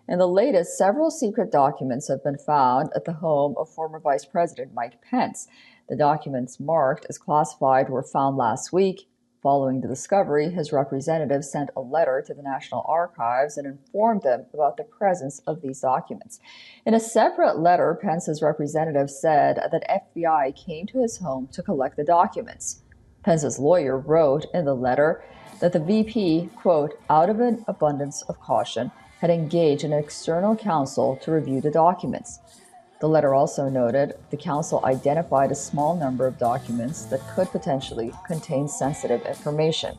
In the latest, several secret documents have been found at the home of former Vice President Mike Pence. The documents marked as classified were found last week. Following the discovery, his representative sent a letter to the National Archives and informed them about the presence of these documents. In a separate letter, Pence's representative said that FBI came to his home to collect the documents. Pence's lawyer wrote in the letter that the VP, quote, out of an abundance of caution, had engaged an external counsel to review the documents. The letter also noted the counsel identified a small number of documents that could potentially contain sensitive information.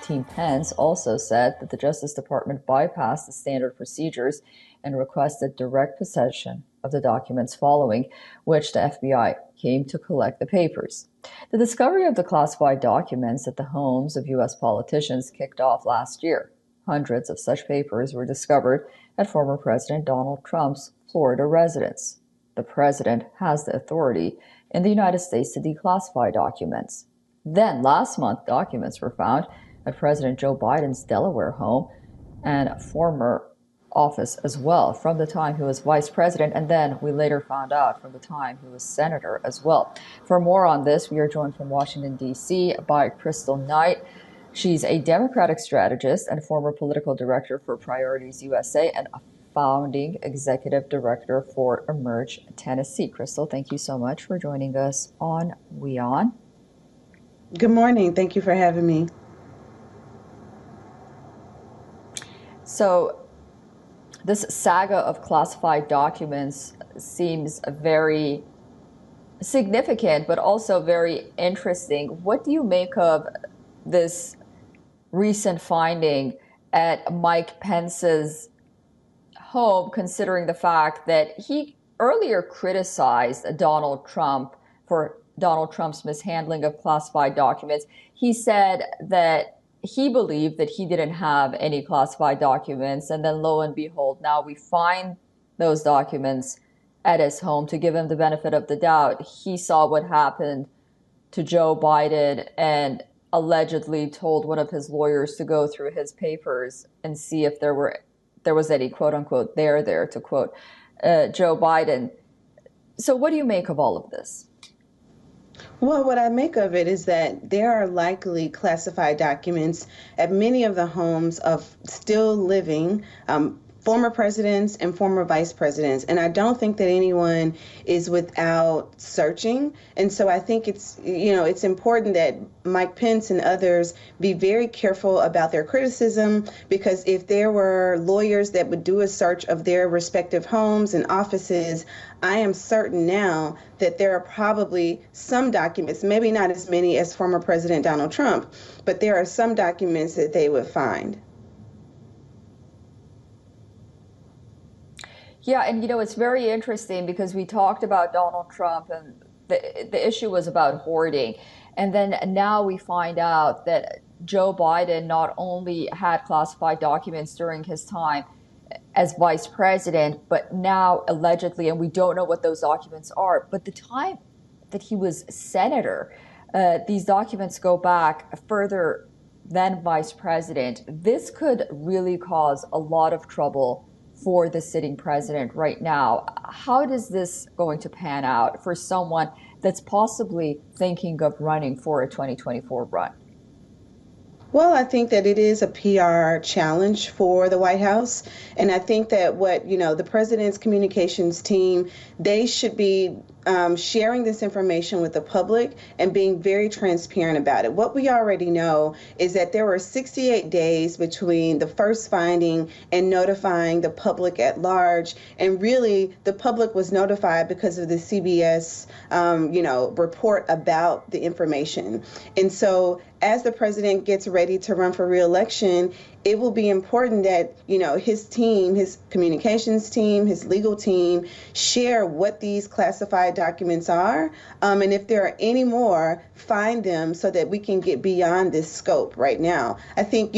Team Pence also said that the Justice Department bypassed the standard procedures and requested direct possession of the documents, following which the FBI came to collect the papers. The discovery of the classified documents at the homes of U.S. politicians kicked off last year. Hundreds of such papers were discovered at former President Donald Trump's Florida residence. The president has the authority in the United States to declassify documents. Then, last month, documents were found at President Joe Biden's Delaware home and former office as well, from the time he was vice president, and then we later found out from the time he was senator as well. For more on this, we are joined from Washington, D.C. by Crystal Knight. She's a Democratic strategist and former political director for Priorities USA and a founding executive director for Emerge Tennessee. Crystal, thank you so much for joining us on WION. Good morning. Thank you for having me. So this saga of classified documents seems very significant, but also very interesting. What do you make of this recent finding at Mike Pence's home, considering the fact that he earlier criticized Donald Trump for Donald Trump's mishandling of classified documents? He said that he believed that he didn't have any classified documents, and then lo and behold, now we find those documents at his home. To give him the benefit of the doubt, he saw what happened to Joe Biden and allegedly told one of his lawyers to go through his papers and see if there was any quote-unquote there, to quote Joe Biden. So what do you make of all of this? Well, what I make of it is that there are likely classified documents at many of the homes of still living former presidents and former vice presidents. And I don't think that anyone is without searching. And so I think it's important that Mike Pence and others be very careful about their criticism, because if there were lawyers that would do a search of their respective homes and offices, I am certain now that there are probably some documents, maybe not as many as former President Donald Trump, but there are some documents that they would find. Yeah, and it's very interesting because we talked about Donald Trump and the issue was about hoarding. And then now we find out that Joe Biden not only had classified documents during his time as vice president, but now allegedly, and we don't know what those documents are, but the time that he was senator, these documents go back further than vice president. This could really cause a lot of trouble for the sitting president right now. How is this going to pan out for someone that's possibly thinking of running for a 2024 run? Well, I think that it is a PR challenge for the White House. And I think that the president's communications team, they should be sharing this information with the public and being very transparent about it. What we already know is that there were 68 days between the first finding and notifying the public at large. And really, the public was notified because of the CBS, report about the information. And so as the president gets ready to run for re-election, it will be important that, his team, his communications team, his legal team share what these classified documents are. And if there are any more, find them so that we can get beyond this scope right now. I think,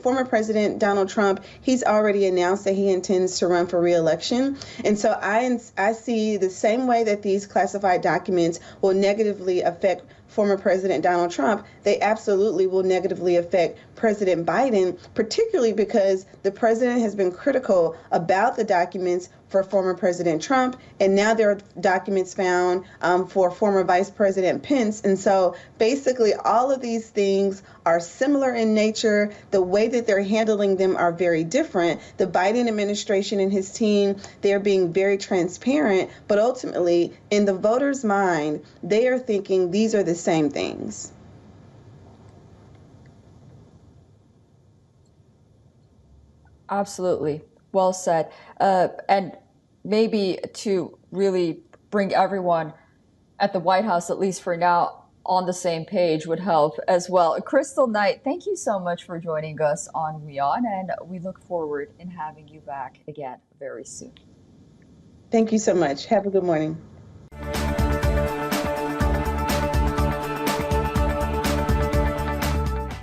former President Donald Trump, he's already announced that he intends to run for re-election. And so I see the same way that these classified documents will negatively affect former President Donald Trump, they absolutely will negatively affect President Biden, particularly because the president has been critical about the documents for former President Trump, and now there are documents found for former Vice President Pence. And so basically all of these things are similar in nature. The way that they're handling them are very different. The Biden administration and his team, they're being very transparent, but ultimately in the voters' mind, they are thinking these are the same things. Absolutely. Well said. And maybe to really bring everyone at the White House, at least for now, on the same page would help as well. Crystal Knight, thank you so much for joining us on WION, and we look forward in having you back again very soon. Thank you so much. Have a good morning.